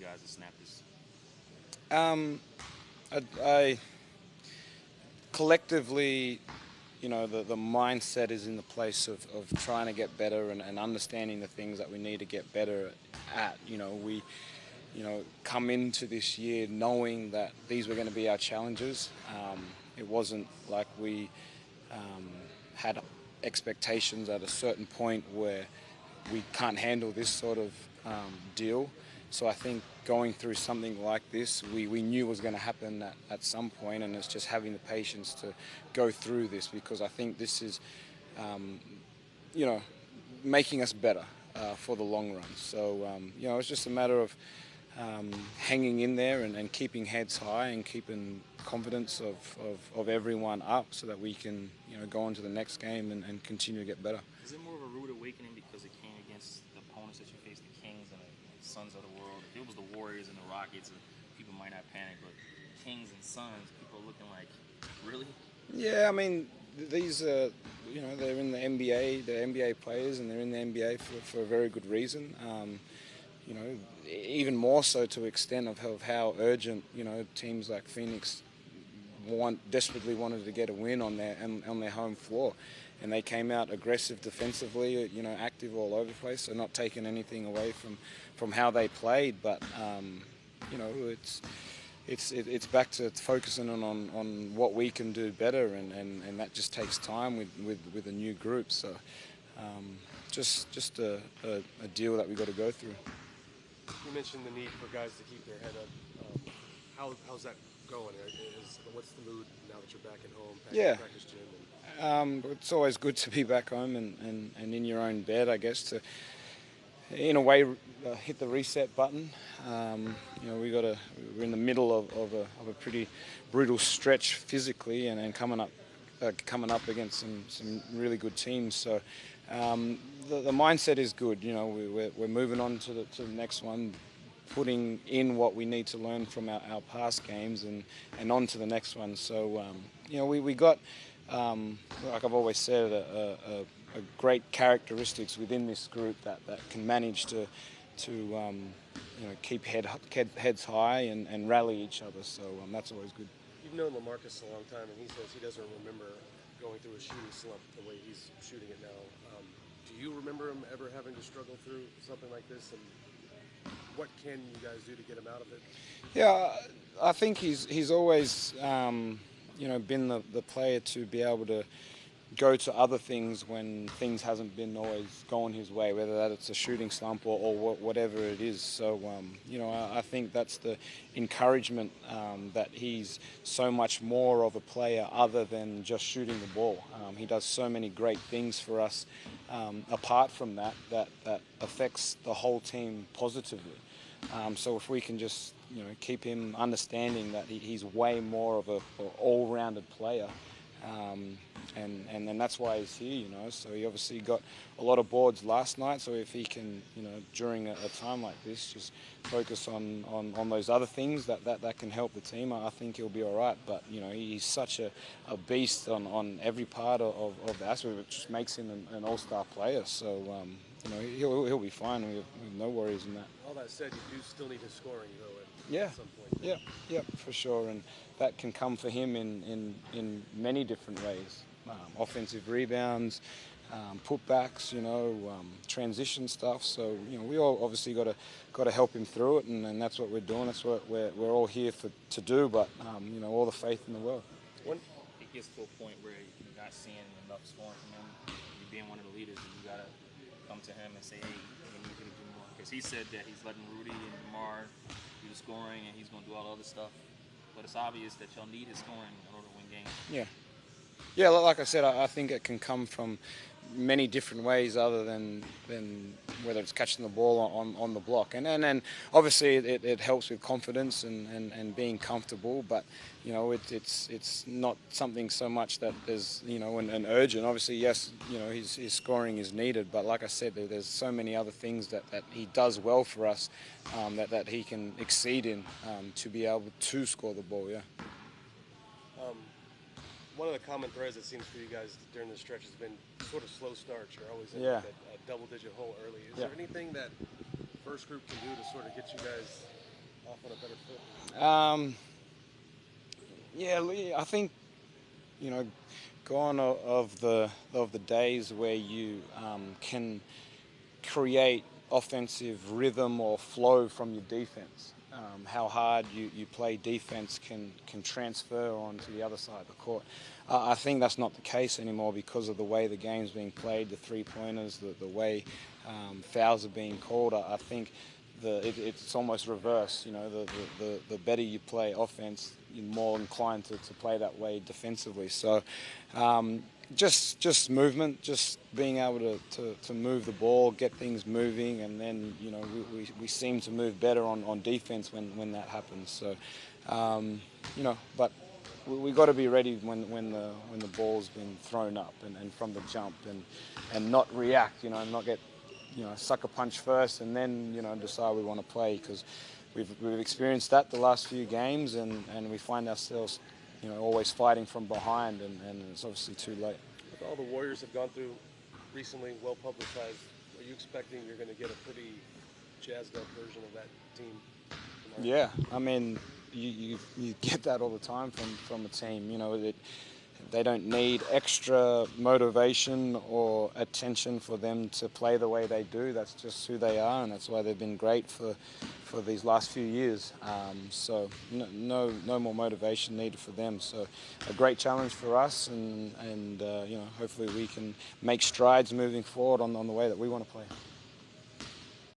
guys to snap this? Um, I collectively, the mindset is in the place of trying to get better and understanding the things that we need to get better at. We, come into this year knowing that these were going to be our challenges. It wasn't like we had expectations at a certain point where we can't handle this sort of deal. So I think going through something like this, we knew was going to happen at some point, and it's just having the patience to go through this, because I think this is, um, you know, making us better for the long run. So, it's just a matter of hanging in there and keeping heads high and keeping confidence of everyone up, so that we can, go on to the next game and continue to get better. Is it more of a rude awakening because it came against the opponents that you faced, the Kings and the Suns of the world? If it was the Warriors and the Rockets, people might not panic, but Kings and Suns, people are looking like, really? Yeah, I mean, these are, they're in the NBA, they're NBA players, and they're in the NBA for a very good reason. You know, Even more so to extent of how urgent, teams like Phoenix desperately wanted to get a win on their home floor, and they came out aggressive defensively, active all over the place, so not taking anything away from how they played, but you know, it's back to focusing on what we can do better, and that just takes time with a new group. So just a deal that we got to go through. You mentioned the need for guys to keep their head up. How's that going? What's the mood now that you're back at home, back Yeah. at practice gym? It's always good to be back home and in your own bed, I guess, to, in a way, hit the reset button. We're in the middle of a pretty brutal stretch physically, and coming up against some really good teams. So the mindset is good. We're moving on to the next one, putting in what we need to learn from our past games, and on to the next one. So we got, like I've always said, a great characteristics within this group that can manage to keep heads high and rally each other. So that's always good. You've known LaMarcus a long time, and he says he doesn't remember going through a shooting slump the way he's shooting it now. Do you remember him ever having to struggle through something like this? And what can you guys do to get him out of it? Yeah, I think he's always been the player to be able to go to other things when things hasn't been always going his way, whether that it's a shooting slump or whatever it is. So, I think that's the encouragement, that he's so much more of a player other than just shooting the ball. He does so many great things for us, apart from that affects the whole team positively. So if we can just keep him understanding that he's way more of a all-rounded player, and then that's why he's here. So he obviously got a lot of boards last night. So if he can, during a time like this, just focus on those other things that can help the team, I think he'll be all right. But he's such a beast on every part of the aspect, which just makes him an all-star player. So he'll be fine. We have no worries in that. All that said, you do still need his scoring, though, Yeah, at some point. yeah, for sure, and that can come for him in many different ways. Offensive rebounds, putbacks, transition stuff. So we all obviously got to help him through it, and that's what we're doing. That's what we're all here to do. But all the faith in the world. When it gets to a point where you're not seeing enough scoring from him, you being one of the leaders, you gotta come to him and say, hey, we need you to do more. Because he said that he's letting Rudy and DeMar do the scoring, and he's going to do all the other stuff. But it's obvious that y'all need his scoring in order to win games. Yeah, like I said, I think it can come from many different ways other than whether it's catching the ball on the block. And then obviously it helps with confidence and being comfortable, but it's not something so much that there's an urgent. Obviously, yes, his scoring is needed, but like I said, there's so many other things that he does well for us, that he can exceed in, to be able to score the ball. Yeah. One of the common threads, it seems, for you guys during the stretch has been sort of slow starts. You're always in a double-digit hole early. Is there anything that first group can do to sort of get you guys off on a better foot? I think, gone of the days where you can create offensive rhythm or flow from your defense. How hard you play defense can transfer onto the other side of the court. I think that's not the case anymore because of the way the game's being played, the three-pointers, the way fouls are being called. I think it's almost reverse. The better you play offense, you're more inclined to play that way defensively. So just movement, just being able to move the ball, get things moving, and then we seem to move better on defense when that happens. So but we got to be ready when the ball's been thrown up and from the jump and not react, and not get sucker punch first and then decide we want to play, because we've experienced that the last few games and we find ourselves always fighting from behind and it's obviously too late. With all the Warriors have gone through recently, well publicized, are you expecting you're going to get a pretty jazzed up version of that team tomorrow? Yeah, I mean you get that all the time from a team. They don't need extra motivation or attention for them to play the way they do. That's just who they are, and that's why they've been great for these last few years. So no more motivation needed for them. So a great challenge for us, and hopefully we can make strides moving forward on the way that we want to play.